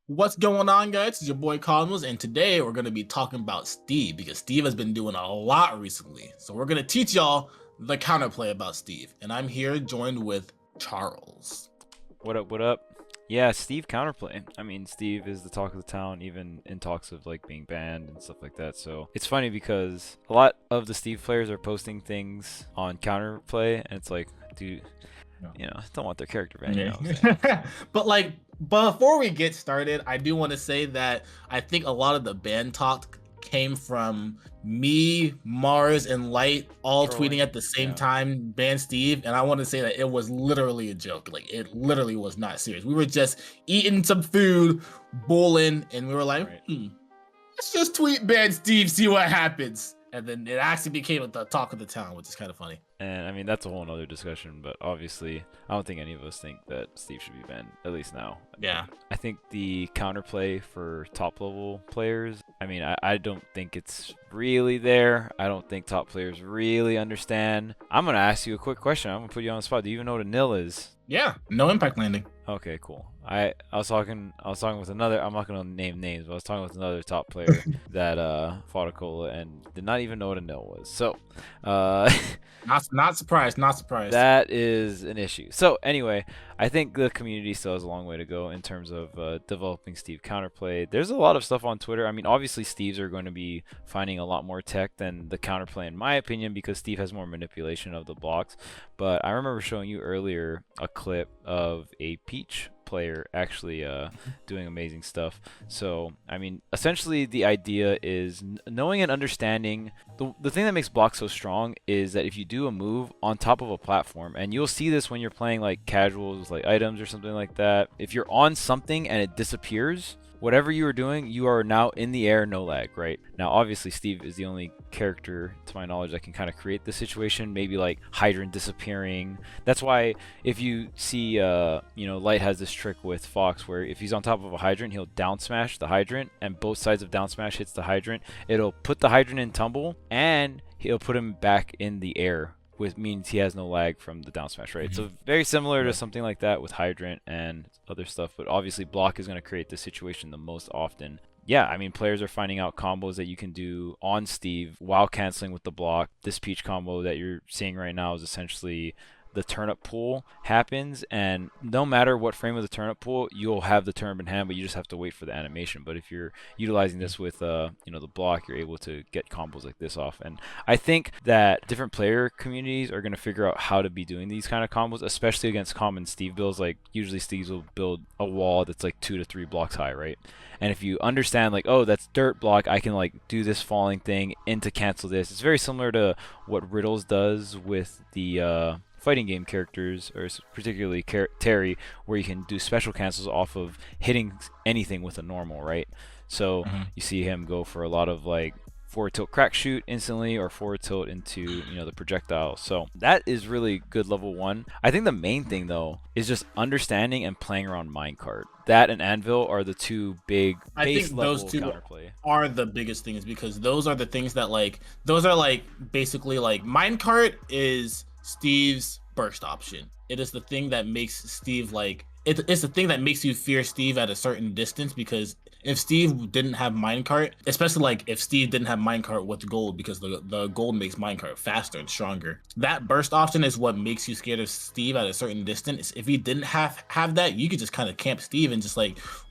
What's going on, guys? It's your boy Cosmos, and today we're going to be talking about Steve because Steve has been doing a lot recently. So we're going to teach y'all the counterplay about Steve. And I'm here joined with Charles. What up, what up? Yeah, Steve counterplay. I mean, Steve is the talk of the town, even in talks of like being banned and stuff like that. So it's funny because a lot of the Steve players are posting things on counterplay, and it's like, dude, don't want their character banned. You know what I'm saying? But before we get started, I do want to say that I think a lot of the ban talk came from me, Mars, and Light all Trolling. tweeting at the same time, ban Steve. And I want to say that it was literally a joke. Like, it literally was not serious. We were just eating some food, bowling, and we were like, let's just tweet ban Steve, see what happens. And then it actually became the talk of the town, which is kind of funny. And I mean, that's a whole nother discussion, but obviously, I don't think any of us think that Steve should be banned, at least now. Yeah. I think the counterplay for top level players, I mean, I don't think it's really there. I don't think top players really understand. I'm going to ask you a quick question. I'm going to put you on the spot. Do you even know what a nil is? Yeah, no impact landing. Okay, cool. I was talking with another, I'm not gonna name names, but I was talking with another top player that fought a cola and did not even know what a nil was. So not surprised, not surprised. That is an issue. So anyway, I think the community still has a long way to go in terms of developing Steve counterplay. There's a lot of stuff on Twitter. I mean, obviously Steves are going to be finding a lot more tech than the counterplay in my opinion, because Steve has more manipulation of the blocks. But I remember showing you earlier a clip of a Peach player actually doing amazing stuff. So I mean, essentially the idea is knowing and understanding the thing that makes blocks so strong is that if you do a move on top of a platform, and you'll see this when you're playing like casuals, like items or something like that, if you're on something and it disappears, whatever you are doing, you are now in the air, no lag, right? Now, obviously, Steve is the only character, to my knowledge, that can kind of create this situation, maybe like Hydrant disappearing. That's why if you see, Light has this trick with Fox where if he's on top of a Hydrant, he'll down smash the Hydrant, and both sides of down smash hits the Hydrant. It'll put the Hydrant in tumble, and he'll put him back in the air, which means he has no lag from the down smash, right? So very similar to something like that with Hydrant and other stuff, but obviously block is going to create this situation the most often. Yeah, I mean, players are finding out combos that you can do on Steve while canceling with the block. This Peach combo that you're seeing right now is essentially the turnip pull happens, and no matter what frame of the turnip pull, you'll have the turnip in hand, but you just have to wait for the animation. But if you're utilizing this with the block, you're able to get combos like this off. And I think that different player communities are going to figure out how to be doing these kind of combos, especially against common Steve builds. Like usually Steves will build a wall that's like 2 to 3 blocks high, right? And if you understand like, oh, that's dirt block, I can like do this falling thing into cancel this. It's very similar to what Riddles does with the fighting game characters, or particularly Terry, where you can do special cancels off of hitting anything with a normal, right? So you see him go for a lot of like forward tilt crack shoot instantly, or forward tilt into the projectile. So that is really good level 1. I think the main thing though is just understanding and playing around minecart. That and Anvil are the two big base level counterplay. Are the biggest things, because those are the things that those are basically minecart is Steve's burst option. It is the thing that makes Steve it's the thing that makes you fear Steve at a certain distance, because if Steve didn't have minecart, especially if Steve didn't have minecart with gold, because the gold makes minecart faster and stronger, that burst option is what makes you scared of Steve at a certain distance. If he didn't have that, you could just kind of camp Steve and just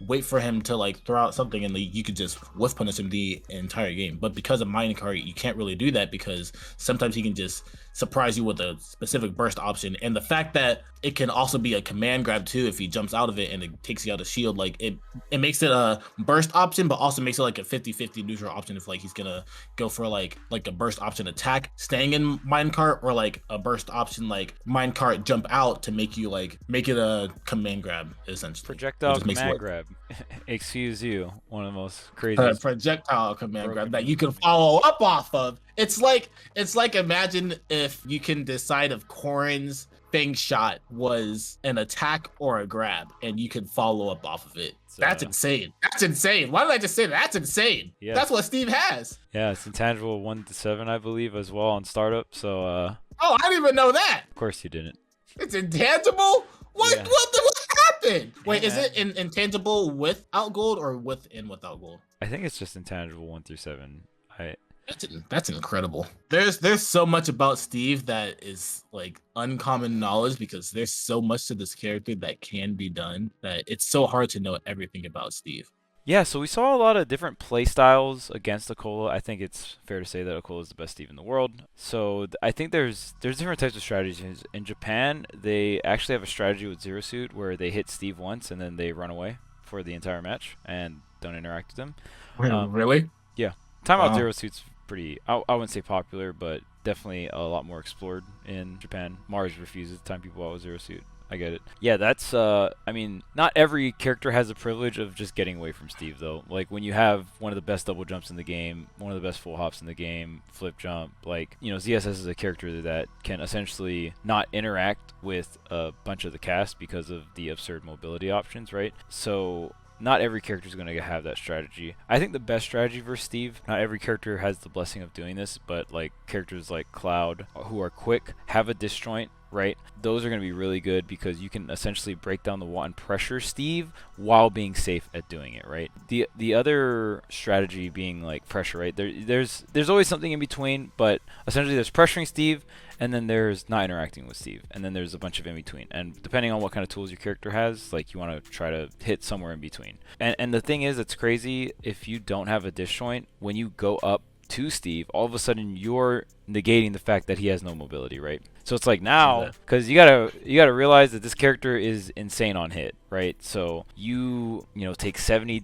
wait for him to throw out something, and you could just whiff punish him the entire game. But because of minecart, you can't really do that, because sometimes he can just surprise you with a specific burst option. And the fact that it can also be a command grab too if he jumps out of it and it takes you out of shield, it makes it a burst option, but also makes it a 50-50 neutral option if he's gonna go for a burst option attack staying in minecart, or a burst option minecart jump out to make you make it a command grab, essentially. Projectile command grab. Excuse you, one of the most crazy projectile command grab that you can follow up off of. It's like imagine if you can decide if Thoren's Fang shot was an attack or a grab, and you can follow up off of it. That's insane. That's insane. Why did I just say that? That's insane. Yeah. That's what Steve has. Yeah, it's intangible 1 to 7, I believe, as well on startup. So oh, I didn't even know that. Of course you didn't. It's intangible? What? Yeah. What happened? Good. Hey Wait, is man, it intangible without gold or with and without gold? I think it's just intangible 1 through 7. I That's incredible. There's so much about Steve that is like uncommon knowledge because there's so much to this character that can be done that it's so hard to know everything about Steve. Yeah, so we saw a lot of different play styles against Akola. I think it's fair to say that Akola is the best Steve in the world. So I think there's different types of strategies. In Japan, they actually have a strategy with Zero Suit where they hit Steve once and then they run away for the entire match and don't interact with him. Wait, Um, really? yeah, Timeout Wow. Zero Suit's pretty. I wouldn't say popular, but definitely a lot more explored in Japan. Mars refuses to time people out with Zero Suit. I get it. Yeah, that's I mean, not every character has the privilege of just getting away from Steve though. Like when you have one of the best double jumps in the game, one of the best full hops in the game, flip jump, like, ZSS is a character that can essentially not interact with a bunch of the cast because of the absurd mobility options, right? So not every character is going to have that strategy. I think the best strategy for Steve, not every character has the blessing of doing this, but like characters like Cloud who are quick, have a disjoint, right? Those are going to be really good because you can essentially break down the wall and pressure Steve while being safe at doing it, right? The other strategy being like pressure, right? There's always something in between, but essentially there's pressuring Steve and then there's not interacting with Steve, and then there's a bunch of in between. And depending on what kind of tools your character has, like you want to try to hit somewhere in between. And the thing is, it's crazy if you don't have a disjoint when you go up to Steve, all of a sudden you're negating the fact that he has no mobility, right? So it's like now, because you gotta realize that this character is insane on hit, right? So you take 50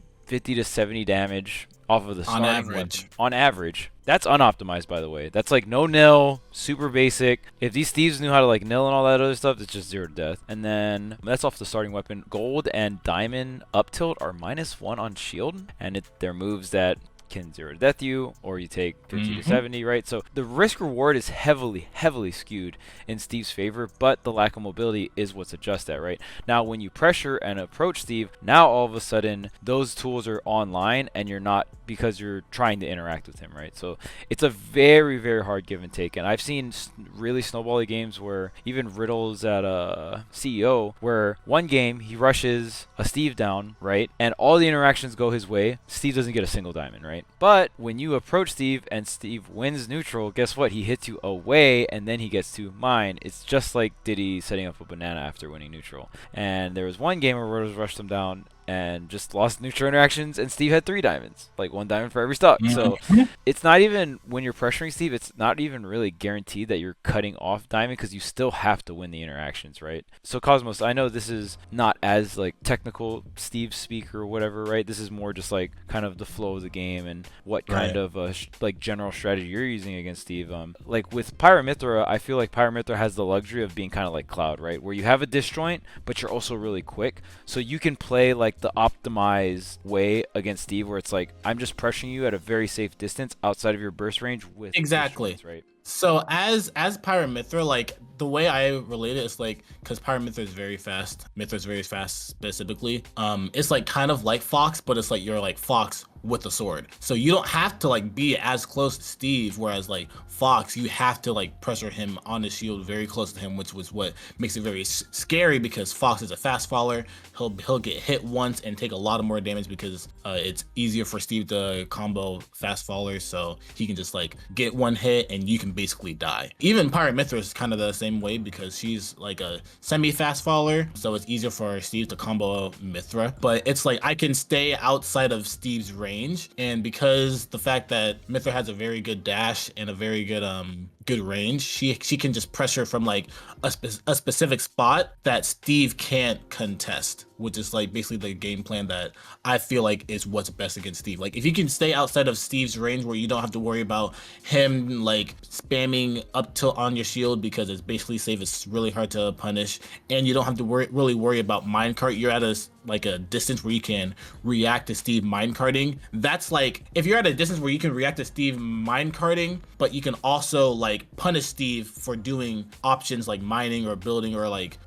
to 70 damage off of the On starting average. weapon. On average. That's unoptimized, by the way. That's like no nil, super basic. If these thieves knew how to like nil and all that other stuff, it's just 0 to death. And then that's off the starting weapon. Gold and diamond up tilt are -1 on shield, and their moves that can 0 to death you, or you take 50 to 70, right? So the risk reward is heavily skewed in Steve's favor, but the lack of mobility is what's adjusted at, right? Now when you pressure and approach Steve, now all of a sudden those tools are online and you're not, because you're trying to interact with him, right? So it's a very hard give and take, and I've seen really snowbally games where even Riddles at a CEO, where one game he rushes a Steve down, right, and all the interactions go his way, Steve doesn't get a single diamond, right? But when you approach Steve and Steve wins neutral, guess what? He hits you away and then he gets to mine. It's just like Diddy setting up a banana after winning neutral. And there was one game where Rose rushed him down and just lost neutral interactions, and Steve had 3 diamonds, like 1 diamond for every stock. So it's not even, when you're pressuring Steve, it's not even really guaranteed that you're cutting off diamond because you still have to win the interactions, right? So Cosmos, I know this is not as like technical Steve speak or whatever, right? This is more just like kind of the flow of the game and what kind of like general strategy you're using against Steve. Like with Pyramithra, I feel like Pyramithra has the luxury of being kind of like Cloud, right? Where you have a disjoint, but you're also really quick, so you can play like the optimized way against Steve, where it's like, I'm just pressuring you at a very safe distance outside of your burst range with Exactly. right? So as Pyramithra, like the way I relate it is like, because Pyramithra is very fast, Mithra is very fast specifically. It's like kind of like Fox, but it's like you're like Fox with a sword. So you don't have to like be as close to Steve, whereas like Fox, you have to like pressure him on the shield very close to him, which was what makes it very scary, because Fox is a fast faller. He'll get hit once and take a lot of more damage because it's easier for Steve to combo fast fallers, so he can just like get one hit and you can basically die. Even Pyramithra is kind of the same way because she's like a semi-fast faller, so it's easier for Steve to combo Mithra. But it's like I can stay outside of Steve's range, and because the fact that Mithra has a very good dash and a very good range, she can just pressure from like a specific spot that Steve can't contest, which is like basically the game plan that I feel like is what's best against Steve. Like if you can stay outside of Steve's range where you don't have to worry about him like spamming up tilt on your shield because it's basically safe, it's really hard to punish, and you don't have to really worry about minecart. You're at a distance where you can react to Steve minecarting. That's like, if you're at a distance where you can react to Steve minecarting, but you can also like punish Steve for doing options like mining or building or like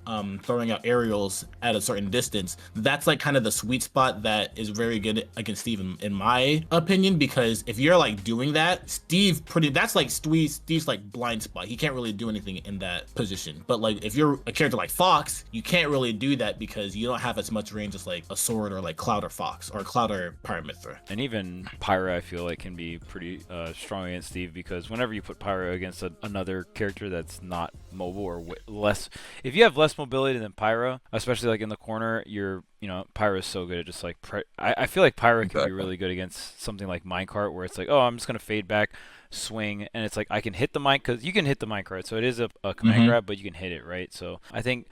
throwing out aerials at a certain distance. That's like kind of the sweet spot that is very good against Steve in my opinion, because if you're like doing that, that's like Steve's like blind spot. He can't really do anything in that position. But like if you're a character like Fox, you can't really do that because you don't have as much range as like a sword or like Cloud or Fox or Cloud or Pyramithra. And even Pyra, I feel like, can be pretty strong against Steve, because whenever you put Pyra against another character that's not mobile or less, if you have less mobility than Pyra, especially like in the corner, Pyra is so good at just like I feel like Pyra can be really good against something like Minecart, where it's like, oh, I'm just gonna fade back, swing, and it's like I can hit the mine, because you can hit the minecart, so it is a command grab, but you can hit it, right? So I think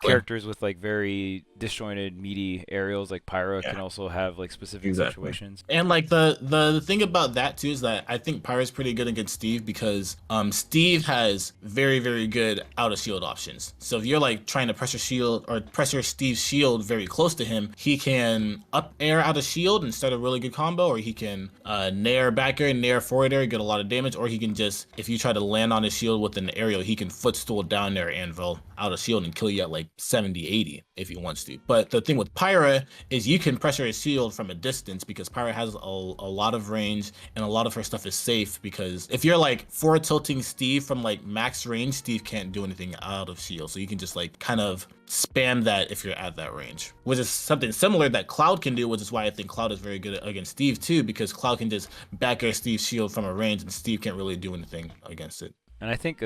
characters with like very disjointed meaty aerials like Pyra can also have like specific situations. And like the thing about that too is that I think Pyra's pretty good against Steve, because Steve has very, very good out of shield options. So if you're like trying to pressure shield or pressure Steve's shield very close to him, he can up air out of shield and start a really good combo, or he can nair back air, nair forward air, get a lot of damage, or he can just, if you try to land on his shield with an aerial, he can footstool down there anvil out of shield and kill you at like 70-80 if he wants to. But the thing with Pyra is you can pressure his shield from a distance, because Pyra has a lot of range and a lot of her stuff is safe, because if you're like forward tilting Steve from like max range, Steve can't do anything out of shield, so you can just like kind of spam that if you're at that range, which is something similar that Cloud can do, which is why I think Cloud is very good against Steve too, because Cloud can just back air Steve's shield from a range and Steve can't really do anything against it. And I think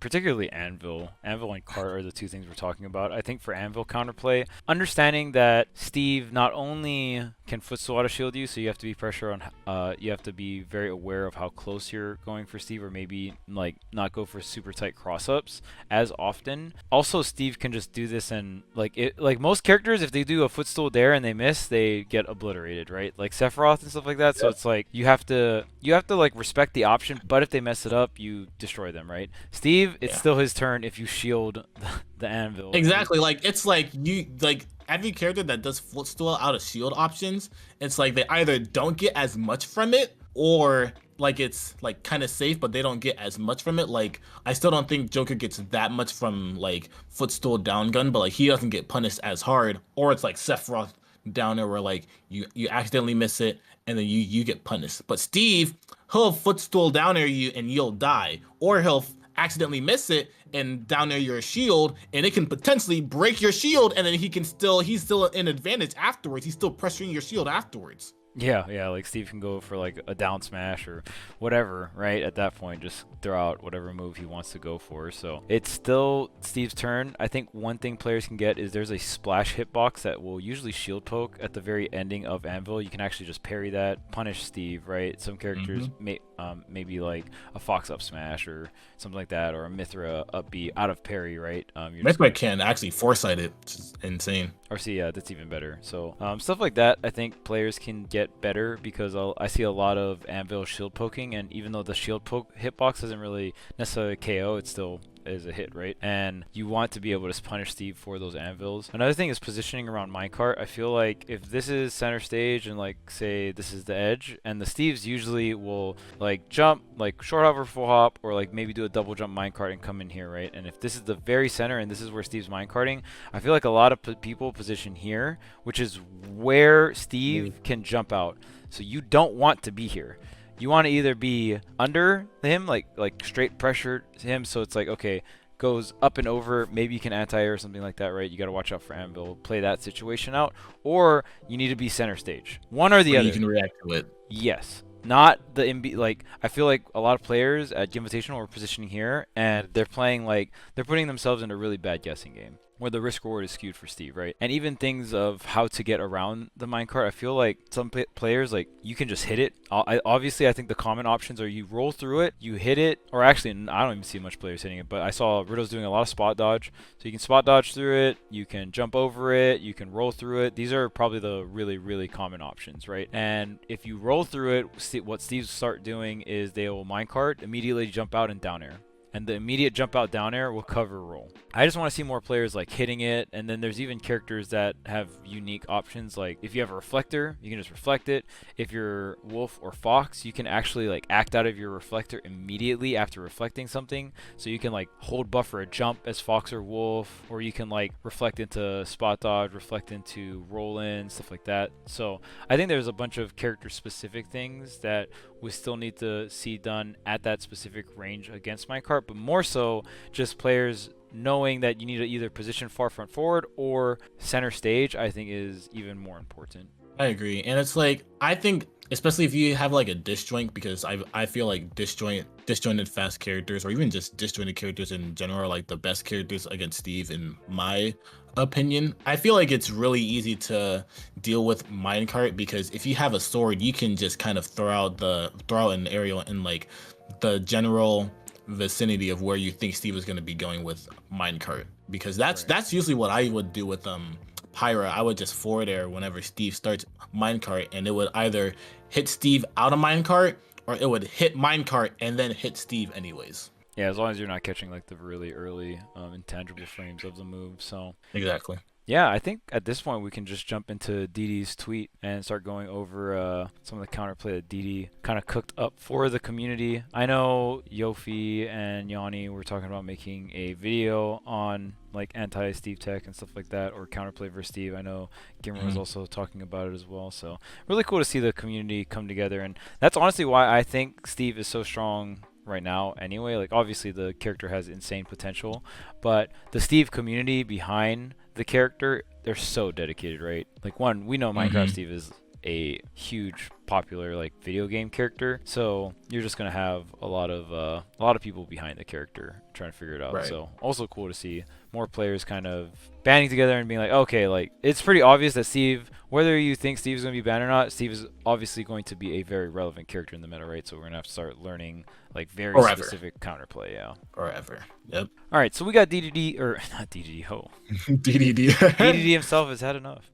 particularly Anvil and Cart are the two things we're talking about. I think for Anvil counterplay, understanding that Steve not only can footstool out of shield you, so you have to be you have to be very aware of how close you're going for Steve, or maybe like not go for super tight cross-ups as often. Also, Steve can just do this, and like most characters, if they do a footstool dare and they miss, they get obliterated, right? Like Sephiroth and stuff like that. So it's like you have to like respect the option, but if they mess it up, you destroy them, right? Steve, it's still his turn if you shield the anvil. Exactly. Like it's like you like every character that does footstool out of shield options, it's like they either don't get as much from it, or like it's like kind of safe but they don't get as much from it. Like I still don't think Joker gets that much from like footstool down gun, but like he doesn't get punished as hard. Or it's like Sephiroth down there where like you accidentally miss it and then you get punished. But Steve, he'll footstool down there you and you'll die, or he'll accidentally miss it and down there your shield, and it can potentially break your shield, and then he's still in advantage afterwards. He's still pressuring your shield afterwards. Yeah, like Steve can go for like a down smash or whatever, right? At that point, just throw out whatever move he wants to go for. So it's still Steve's turn. I think one thing players can get is there's a splash hitbox that will usually shield poke at the very ending of Anvil. You can actually just parry that, punish Steve, right? Some characters maybe like a Fox up smash or something like that, or a Mithra up B out of parry, right? Mithra can actually foresight it, which is insane. Or see, yeah, that's even better. So stuff like that, I think players can get better, because I see a lot of Anvil shield poking, and even though the shield poke hitbox isn't really necessarily KO, it still is a hit, right? And you want to be able to punish Steve for those anvils. Another thing is positioning around minecart. I feel like if this is center stage and like say this is the edge, and the Steves usually will like jump, like short hop or full hop, or like maybe do a double jump minecart and come in here, right? And if this is the very center and this is where Steve's minecarting, I feel like a lot of people position here, which is where Steve can jump out. So you don't want to be here. You want to either be under him, like straight pressure him, so it's like, okay, goes up and over, maybe you can anti-air or something like that, right? You got to watch out for Anvil, play that situation out, or you need to be center stage. One or the other. You can react to it. Yes. Not the MB, like I feel like a lot of players at Invitational are positioning here, and they're playing like they're putting themselves in a really bad guessing game where the risk reward is skewed for Steve, right? And even things of how to get around the minecart, I feel like some players, like you can just hit it. Obviously, I think the common options are you roll through it, you hit it, or actually, I don't even see much players hitting it, but I saw Riddle's doing a lot of spot dodge. So you can spot dodge through it, you can jump over it, you can roll through it. These are probably the really, really common options, right? And if you roll through it, what Steve's start doing is they will minecart, immediately jump out and down air. and the immediate jump out down air will cover roll. I just want to see more players like hitting it, and then there's even characters that have unique options. Like if you have a reflector, you can just reflect it. If you're wolf or fox, you can actually like act out of your reflector immediately after reflecting something. So you can like hold buffer a jump as fox or wolf, or you can like reflect into spot dodge, reflect into roll in, stuff like that. So I think there's a bunch of character specific things that we still need to see done at that specific range against minecart, but more so just players knowing that you need to either position far front forward or center stage, I think is even more important. I agree. And it's like, I think, especially if you have like a disjoint, because I feel like disjointed fast characters, or even just disjointed characters in general, are like the best characters against Steve, in my opinion. I feel like it's really easy to deal with minecart, because if you have a sword, you can just kind of throw out an aerial in like the general vicinity of where you think Steve is going to be going with minecart, because that's usually what I would do with Pyra. I would just forward air whenever Steve starts minecart, and it would either hit Steve out of minecart, or it would hit minecart and then hit Steve anyways. Yeah, as long as you're not catching like the really early intangible frames of the move. So Exactly. yeah, I think at this point we can just jump into DD's tweet and start going over some of the counterplay that DD kind of cooked up for the community. I know Yofi and Yanni were talking about making a video on like anti-Steve tech and stuff like that, or counterplay versus Steve. I know Gimmer was also talking about it as well. So really cool to see the community come together, and that's honestly why I think Steve is so strong right now anyway. Like obviously the character has insane potential, but the Steve community behind the character, they're so dedicated, right? Like one, we know Minecraft Steve is a huge popular like video game character, so you're just gonna have a lot of people behind the character trying to figure it out. So also cool to see more players kind of banding together and being like, okay, like it's pretty obvious that Steve, whether you think Steve's gonna be banned or not, Steve is obviously going to be a very relevant character in the meta, right? So we're gonna have to start learning like very specific counterplay. Forever. Yep. All right, so we got DDD, or not DDD, DDD. DDD himself has had enough.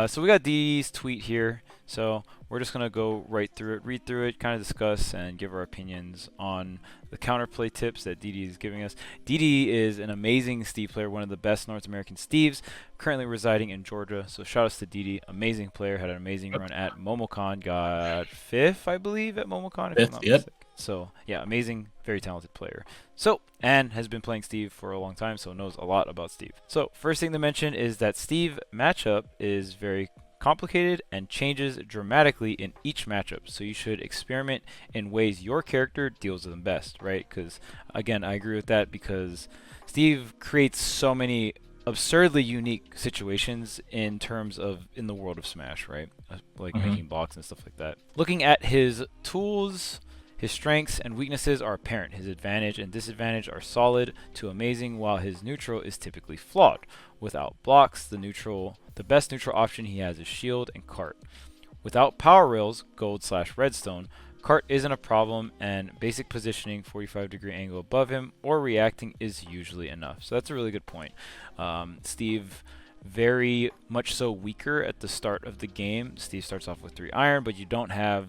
So we got DD's tweet here, so we're just gonna go right through it, read through it, kind of discuss and give our opinions on the counterplay tips that DD is giving us. DD is an amazing Steve player, one of the best North American Steves, currently residing in Georgia. So shout outs to DD, amazing player, had an amazing run at MomoCon, got 5th, I believe, at MomoCon, if I'm not mistaken. So yeah, amazing, very talented player. So, and has been playing Steve for a long time, so knows a lot about Steve. So first thing to mention is that Steve matchup is very complicated and changes dramatically in each matchup, so you should experiment in ways your character deals with them best, right? Because again, I agree with that, because Steve creates so many absurdly unique situations in terms of in the world of Smash, right? Like making blocks and stuff like that. Looking at his tools, his strengths and weaknesses are apparent. His advantage and disadvantage are solid to amazing, while his neutral is typically flawed. Without blocks, the best neutral option he has is shield and cart. Without power rails, gold/redstone, cart isn't a problem, and basic positioning 45-degree angle above him or reacting is usually enough. So that's a really good point. Steve, very much so weaker at the start of the game. Steve starts off with 3 iron, but you don't have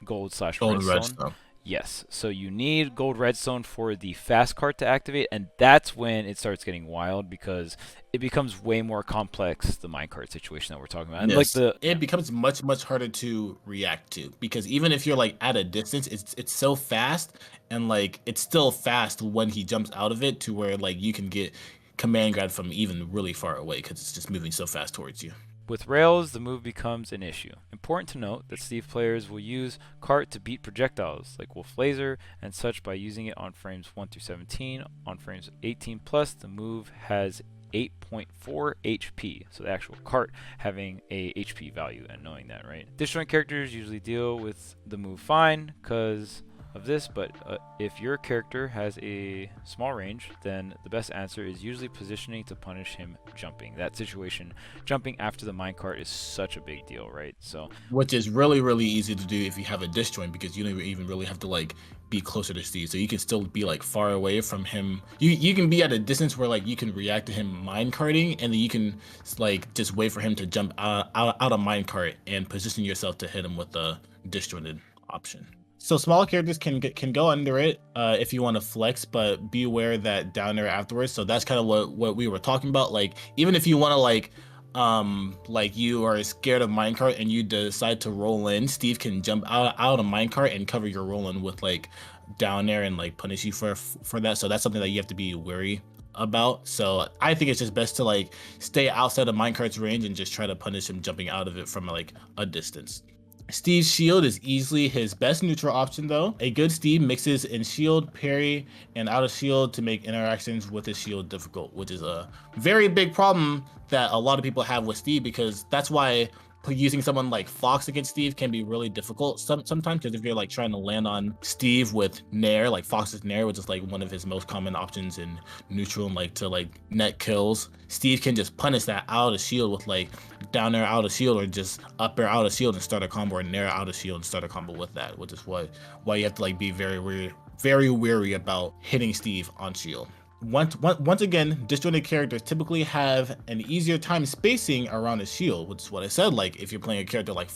gold/redstone. Yes, so you need gold redstone for the fast cart to activate, and that's when it starts getting wild, because it becomes way more complex, the minecart situation that we're talking about. And it becomes much harder to react to, because even if you're like at a distance, it's so fast, and like it's still fast when he jumps out of it, to where like you can get command grab from even really far away, because it's just moving so fast towards you. With rails, the move becomes an issue. Important to note that Steve players will use cart to beat projectiles like Wolf Laser and such by using it on frames 1 through 17. On frames 18 plus, the move has 8.4 HP, so the actual cart having a HP value, and knowing that, right? Disjoint characters usually deal with the move fine because of this, but if your character has a small range, then the best answer is usually positioning to punish him jumping. That situation, jumping after the minecart, is such a big deal, right? So, which is really easy to do if you have a disjoint, because you don't even really have to like be closer to Steve, so you can still be like far away from him. You can be at a distance where like you can react to him minecarting, and then you can like just wait for him to jump out of minecart and position yourself to hit him with a disjointed option. So smaller characters can go under it if you want to flex, but be aware that down air afterwards. So that's kind of what we were talking about. Like even if you want to like you are scared of minecart and you decide to roll in, Steve can jump out of minecart and cover your roll in with like down air and like punish you for that. So that's something that you have to be wary about. So I think it's just best to like stay outside of minecart's range and just try to punish him jumping out of it from like a distance. Steve's shield is easily his best neutral option though. A good Steve mixes in shield, parry, and out of shield to make interactions with his shield difficult, which is a very big problem that a lot of people have with Steve, because that's why using someone like Fox against Steve can be really difficult sometimes, because if you're like trying to land on Steve with Nair, like Fox's Nair, which is like one of his most common options in neutral and like to like net kills, Steve can just punish that out of shield with like down air out of shield, or just up air out of shield and start a combo, or Nair out of shield and start a combo with that, which is why you have to like be very wary about hitting Steve on shield. Once again, disjointed characters typically have an easier time spacing around a shield, which is what I said. Like if you're playing a character like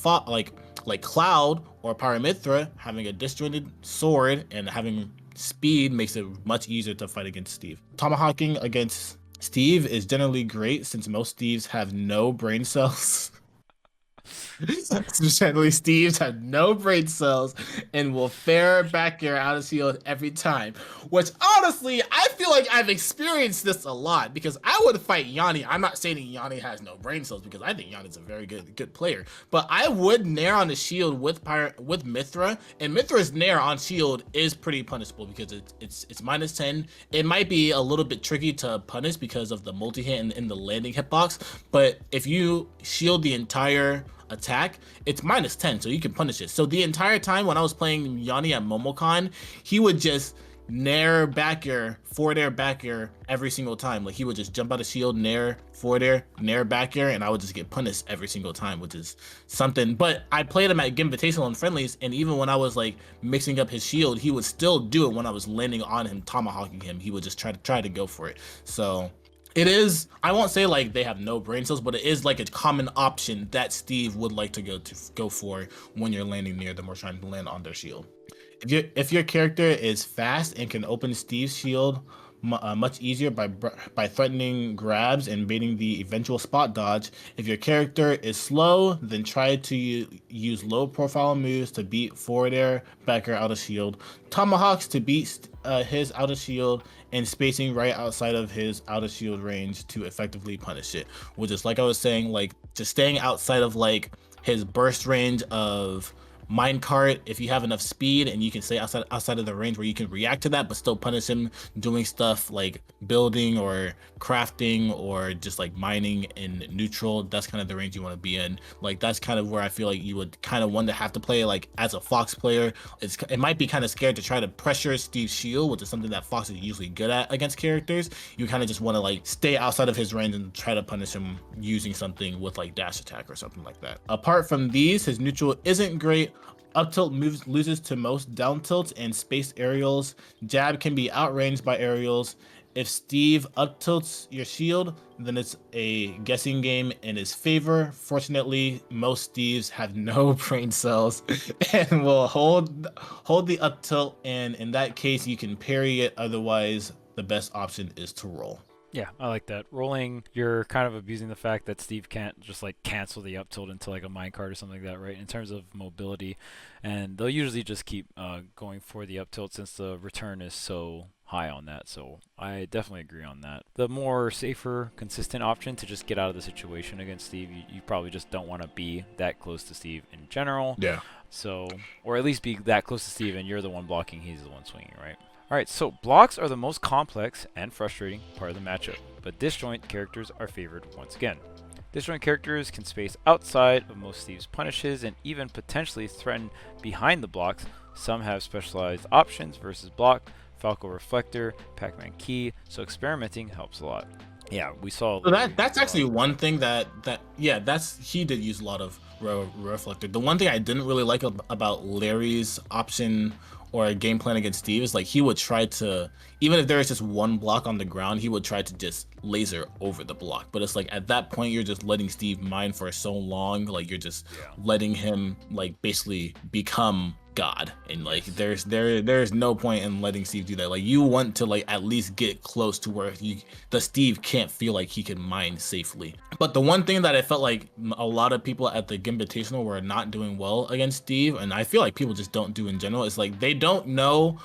Cloud or Paramithra, having a disjointed sword and having speed makes it much easier to fight against Steve. Tomahawking against Steve is generally great since most Steves have no brain cells. Generally, Steves have no brain cells and will fare back air out of shield every time. Which honestly, I feel like I've experienced this a lot, because I would fight Yanni. I'm not saying Yanni has no brain cells, because I think Yanni's a very good player. But I would nair on the shield with Mithra, and Mithra's nair on shield is pretty punishable because it's -10. It might be a little bit tricky to punish because of the multi-hit in the landing hitbox, but if you shield the entire attack, it's -10, so you can punish it. So the entire time when I was playing Yanni at Momocon, he would just nair back air, forward air, back air every single time. Like he would just jump out of shield, nair, forward air, nair, back air, and I would just get punished every single time, which is something. But I played him at Invitational and friendlies, and even when I was like mixing up his shield, he would still do it when I was landing on him, tomahawking him. He would just try to go for it. So it is, I won't say like they have no brain cells, but it is like a common option that Steve would like to go for when you're landing near them or trying to land on their shield. If your character is fast and can open Steve's shield much easier by threatening grabs and baiting the eventual spot dodge. If your character is slow, then try to use low profile moves to beat forward air, back air out of shield, tomahawks to beat his out of shield, and spacing right outside of his out of shield range to effectively punish it. Which is, like I was saying, like just staying outside of like his burst range of minecart. If you have enough speed and you can stay outside of the range where you can react to that but still punish him doing stuff like building or crafting or just like mining in neutral, that's kind of the range you want to be in. Like that's kind of where I feel like you would kind of want to have to play. Like as a Fox player, it might be kind of scared to try to pressure Steve's shield, which is something that Fox is usually good at against characters. You kind of just want to like stay outside of his range and try to punish him using something with like dash attack or something like that. Apart from these, his neutral isn't great. Up tilt moves loses to most down tilts and spaced aerials. Jab can be outranged by aerials. If Steve up tilts your shield, then it's a guessing game in his favor. Fortunately, most Steves have no brain cells and will hold the up tilt, and in that case you can parry it. Otherwise, the best option is to roll. Yeah, I like that. Rolling, you're kind of abusing the fact that Steve can't just like cancel the up tilt into like a minecart or something like that, right? In terms of mobility, and they'll usually just keep going for the up tilt since the return is so high on that. So I definitely agree on that. The more safer, consistent option to just get out of the situation against Steve, you probably just don't want to be that close to Steve in general. Yeah. So, or at least be that close to Steve and you're the one blocking, he's the one swinging, right? Alright, so blocks are the most complex and frustrating part of the matchup, but disjoint characters are favored once again. Disjoint characters can space outside of most Steve's punishes and even potentially threaten behind the blocks. Some have specialized options versus block, Falco Reflector, Pac-Man Key, so experimenting helps a lot. Yeah, we saw. So that's actually one thing that he did use a lot of reflector. The one thing I didn't really like about Larry's option or a game plan against Steve is like he would try to, even if there is just one block on the ground, he would try to just laser over the block. But it's like at that point you're just letting Steve mine for so long, like you're just letting him like basically become God, and like there's no point in letting Steve do that. Like you want to like at least get close to where the Steve can't feel like he can mine safely. But the one thing that I felt like a lot of people at the Gimbitational were not doing well against Steve, and I feel like people just don't do in general, is like they don't know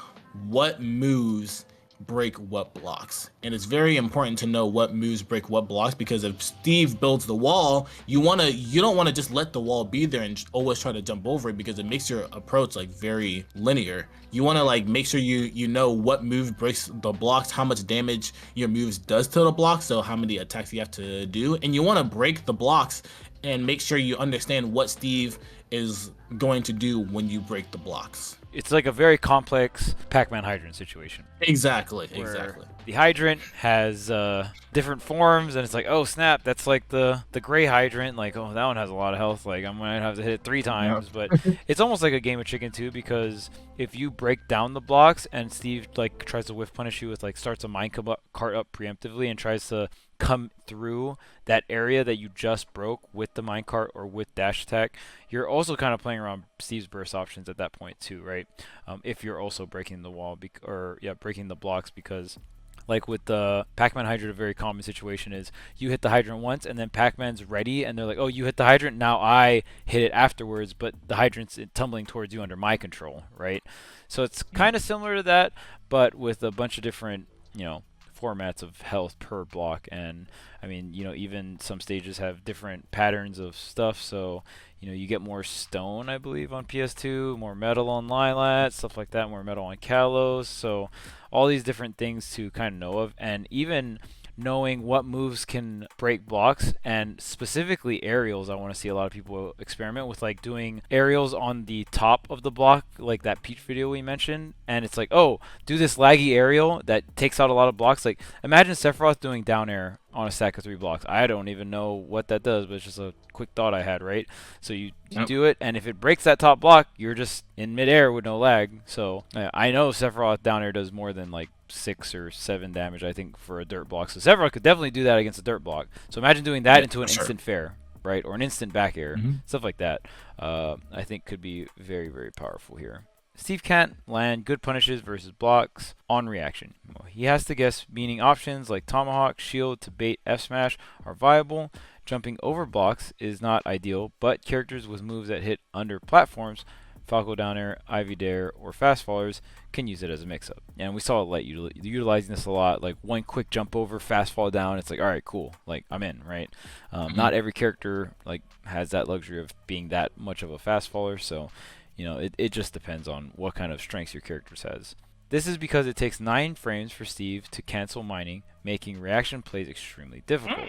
what moves break what blocks. And it's very important to know what moves break what blocks, because if Steve builds the wall, you don't want to just let the wall be there and always try to jump over it, because it makes your approach like very linear. You want to like make sure you know what move breaks the blocks, how much damage your moves does to the blocks, so how many attacks you have to do, and you want to break the blocks and make sure you understand what Steve is going to do when you break the blocks. It's like a very complex Pac-Man hydrant situation. Exactly. The hydrant has different forms, and it's like, oh snap, that's like the gray hydrant. Like, oh, that one has a lot of health. Like, I'm gonna have to hit it 3 times. But it's almost like a game of chicken too, because if you break down the blocks and Steve like tries to whiff punish you with like starts a mine cart up preemptively and tries to come through that area that you just broke with the minecart or with dash attack, you're also kind of playing around Steve's burst options at that point too, right? If you're also breaking the wall breaking the blocks, because like with the Pac-Man hydrant, a very common situation is you hit the hydrant once and then Pac-Man's ready and they're like, oh, you hit the hydrant, now I hit it afterwards, but the hydrant's tumbling towards you under my control, right? So it's kind of similar to that, but with a bunch of different, formats of health per block. And I mean, even some stages have different patterns of stuff, so you get more stone, I believe, on PS2, more metal on Lilat, stuff like that, more metal on Kalos, so all these different things to kind of know of. And even knowing what moves can break blocks, and specifically aerials. I want to see a lot of people experiment with like doing aerials on the top of the block, like that Peach video we mentioned, and it's like, oh, do this laggy aerial that takes out a lot of blocks. Like imagine Sephiroth doing down air on a stack of 3 blocks. I don't even know what that does, but it's just a quick thought I had, right? So you do it, and if it breaks that top block, you're just in midair with no lag. So I know Sephiroth down air does more than like 6 or 7 damage, I think, for a dirt block. So Sephiroth could definitely do that against a dirt block. So imagine doing that into an instant fair, right? Or an instant back air, stuff like that. I think could be very, very powerful here. Steve can't land good punishes versus blocks on reaction. He has to guess, meaning options like Tomahawk, Shield to bait F Smash are viable. Jumping over blocks is not ideal, but characters with moves that hit under platforms, Falco down air, Ivy Dare, or fast fallers can use it as a mix-up. And we saw Light utilizing this a lot, like one quick jump over, fast fall down. It's like, all right, cool, like I'm in, right? Not every character like has that luxury of being that much of a fast faller, so it just depends on what kind of strengths your character has. This is because it takes 9 frames for Steve to cancel mining, making reaction plays extremely difficult.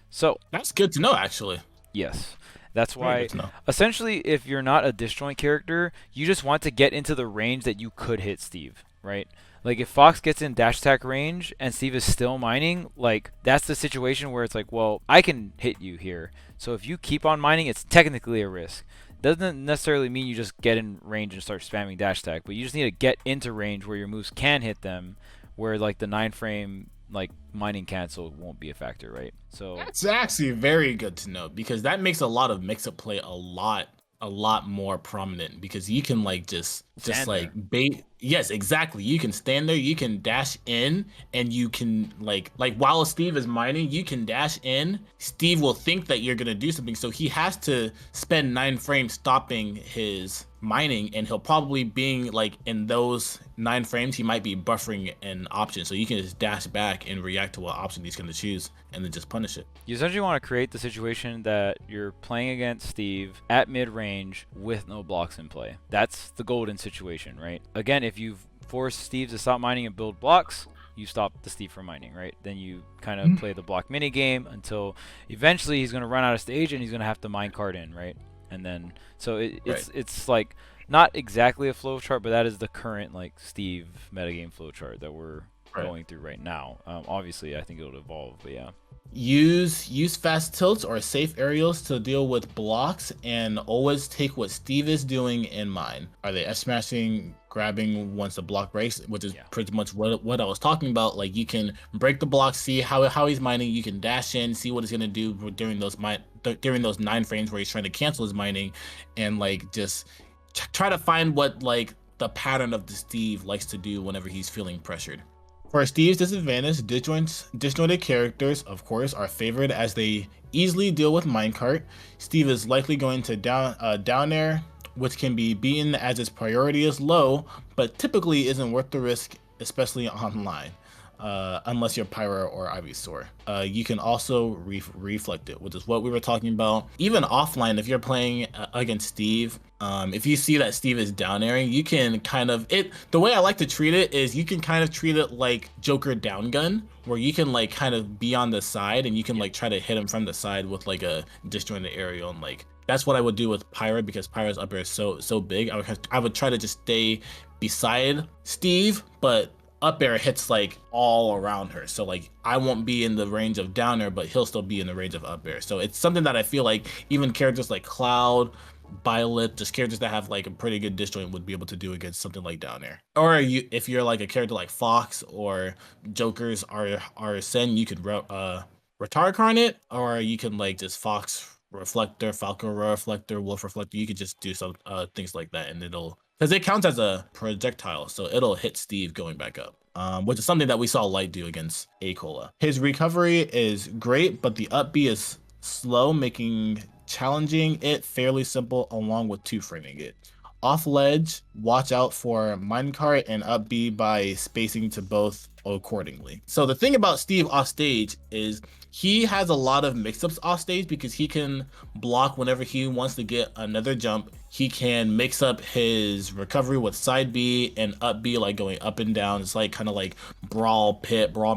So that's good to know, actually. Yes. That's why, essentially, if you're not a disjoint character, you just want to get into the range that you could hit Steve, right? Like, if Fox gets in dash attack range and Steve is still mining, like, that's the situation where it's like, well, I can hit you here. So if you keep on mining, it's technically a risk. Doesn't necessarily mean you just get in range and start spamming dash attack, but you just need to get into range where your moves can hit them, where, like, the 9-frame like mining cancel won't be a factor, right? So that's actually very good to know, because that makes a lot of mix-up play a lot more prominent, because you can like just like bait. Yes, exactly. You can stand there, you can dash in, and you can like while Steve is mining, you can dash in. Steve will think that you're gonna do something, so he has to spend 9 frames stopping his mining, and he'll probably being like in those 9 frames he might be buffering an option, so you can just dash back and react to what option he's going to choose and then just punish it. You essentially want to create the situation that you're playing against Steve at mid-range with no blocks in play. That's the golden situation, right? Again, if you force Steve to stop mining and build blocks, you stop the Steve from mining, right? Then you kind of play the block mini game until eventually he's going to run out of stage and he's going to have to minecart in, right? And then so it's like not exactly a flow chart, but that is the current like Steve metagame flow chart that we're going through right now. Obviously, I think it'll evolve, but yeah. Use fast tilts or safe aerials to deal with blocks, and always take what Steve is doing in mind. Are they S smashing, grabbing once the block breaks, which is Yeah. pretty much what I was talking about. Like you can break the block, see how he's mining. You can dash in, see what he's gonna do during those 9 frames where he's trying to cancel his mining, and like just try to find what like the pattern of the Steve likes to do whenever he's feeling pressured. For Steve's disadvantage, disjointed characters, of course, are favored as they easily deal with minecart. Steve is likely going to down air, which can be beaten as its priority is low, but typically isn't worth the risk, especially online. Unless you're Pyro or Ivysaur. You can also reflect it, which is what we were talking about. Even offline, if you're playing against Steve, if you see that Steve is down airing, you can kind of the way I like to treat it is you can kind of treat it like Joker down gun, where you can like kind of be on the side and you can like try to hit him from the side with like a disjointed aerial, and like that's what I would do with Pyro, because Pyro's up air is so big. I would try to just stay beside Steve, but up air hits like all around her, so like I won't be in the range of down air, but he'll still be in the range of up air. So it's something that I feel like even characters like Cloud, Violet, just characters that have like a pretty good disjoint would be able to do against something like down air. Or if you're like a character like Fox or Joker's are Sen, you could retard Carnate, or you can like just Fox Reflector, Falcon Reflector, Wolf Reflector. You could just do some things like that, and it'll, because it counts as a projectile, so it'll hit Steve going back up. Which is something that we saw Light do against Acola. His recovery is great, but the up B is slow, making challenging it fairly simple, along with two-framing it. Off ledge, watch out for minecart, and up B by spacing to both accordingly. So the thing about Steve off stage is he has a lot of mix-ups off stage, because he can block whenever he wants to get another jump. He can mix up his recovery with side B and up B, like going up and down. It's like kind of like brawl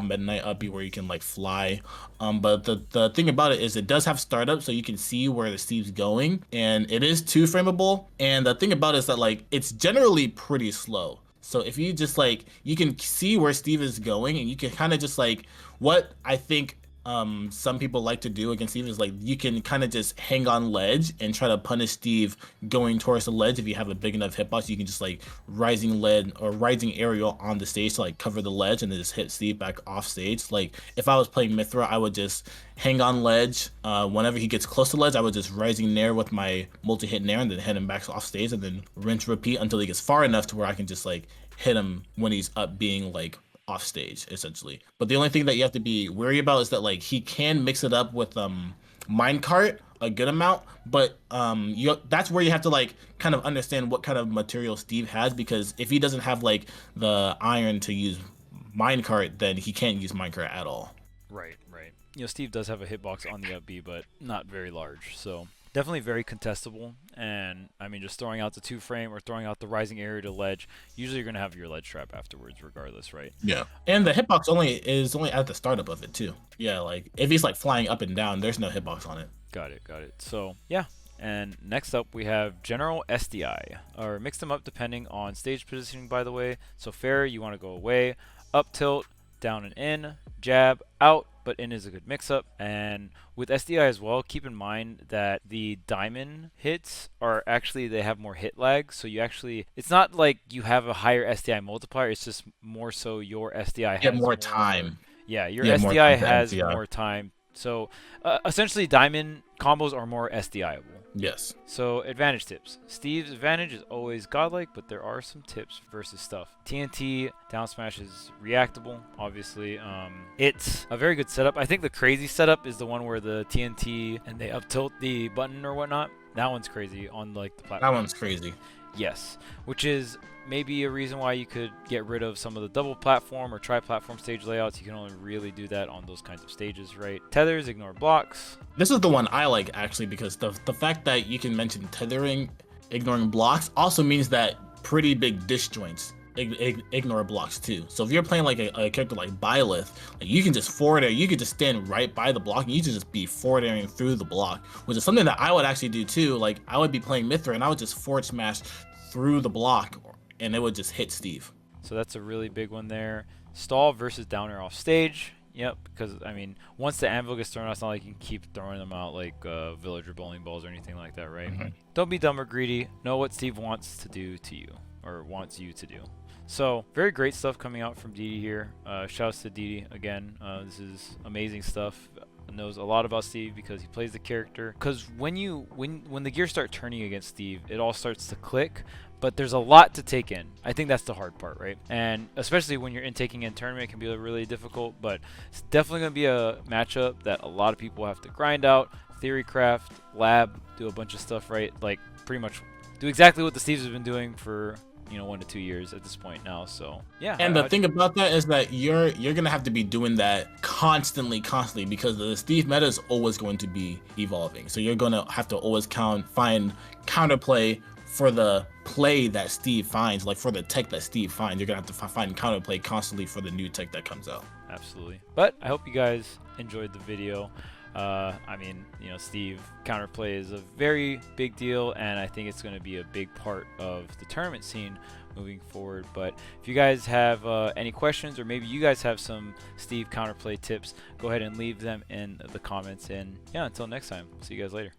midnight up B, where you can like fly. But the thing about it is it does have startup, so you can see where the Steve's going, and it is two frameable. And the thing about it is that like it's generally pretty slow. So if you just like, you can see where Steve is going, and you can kind of just like, what I think some people like to do against Steve is like, you can kind of just hang on ledge and try to punish Steve going towards the ledge. If you have a big enough hitbox, you can just like rising lead or rising aerial on the stage to like cover the ledge, and then just hit Steve back off stage. Like if I was playing Mithra, I would just hang on ledge. Whenever he gets close to ledge, I would just rising nair with my multi-hit nair, and then hit him back off stage, and then rinse repeat until he gets far enough to where I can just like hit him when he's up being like off stage, essentially. But the only thing that you have to be wary about is that like he can mix it up with minecart a good amount, but that's where you have to like kind of understand what kind of material Steve has, because if he doesn't have like the iron to use minecart, then he can't use minecart at all. Right, right. You know, Steve does have a hitbox on the up B, but not very large, so definitely very contestable. And I mean, just throwing out the two frame or throwing out the rising area to ledge, usually you're gonna have your ledge trap afterwards, regardless, right? Yeah, and the hitbox is only at the startup of it too. Yeah, like if he's like flying up and down, there's no hitbox on it. Got it, got it. So yeah. And next up we have General SDI, or mix them up depending on stage positioning, by the way. So fair, you want to go away, up tilt, down and in, jab, out, but in is a good mix-up. And with SDI as well, keep in mind that the diamond hits are actually, they have more hit lag, so you actually, it's not like you have a higher SDI multiplier, it's just more so your SDI You has have more time. Yeah, your You have more SDI time to has MTI. more time. So essentially diamond combos are more SDIable. Yes. So advantage tips. Steve's advantage is always godlike, but there are some tips versus stuff. TNT down smash is reactable, obviously. It's a very good setup. I think the crazy setup is the one where the TNT and they up tilt the button or whatnot. That one's crazy on like the platform. That one's crazy. Yes, which is maybe a reason why you could get rid of some of the double platform or tri-platform stage layouts. You can only really do that on those kinds of stages, right? Tethers, ignore blocks. This is the one I like, actually, because the fact that you can mention tethering, ignoring blocks, also means that pretty big disjoints ignore blocks too. So if you're playing like a character like Byleth, like you can just forward air, you could just stand right by the block, and you can just be forward airing through the block, which is something that I would actually do too. Like I would be playing Mithra, and I would just forward smash through the block, and it would just hit Steve. So that's a really big one there. Stall versus down air off stage. Yep, because I mean, once the anvil gets thrown out, it's not like you can keep throwing them out like villager bowling balls or anything like that, right? But don't be dumb or greedy. Know what Steve wants to do to you, or wants you to do. So, very great stuff coming out from Didi here. Shouts to Didi again. This is amazing stuff. Knows a lot about Steve because he plays the character. Because when the gears start turning against Steve, it all starts to click. But there's a lot to take in. I think that's the hard part, right? And especially when you're taking in tournament, it can be really difficult. But it's definitely going to be a matchup that a lot of people have to grind out, theory craft, lab, do a bunch of stuff, right? Like pretty much do exactly what the Steves have been doing for 1 to 2 years at this point now. So yeah. And the thing about that is that you're gonna have to be doing that constantly because the Steve meta is always going to be evolving. So you're gonna have to always find counterplay for the play that Steve finds, like for the tech that Steve finds. You're gonna have to find counterplay constantly for the new tech that comes out. Absolutely. But I hope you guys enjoyed the video. I mean, Steve counterplay is a very big deal, and I think it's going to be a big part of the tournament scene moving forward. But if you guys have any questions, or maybe you guys have some Steve counterplay tips, go ahead and leave them in the comments. And yeah, until next time, see you guys later.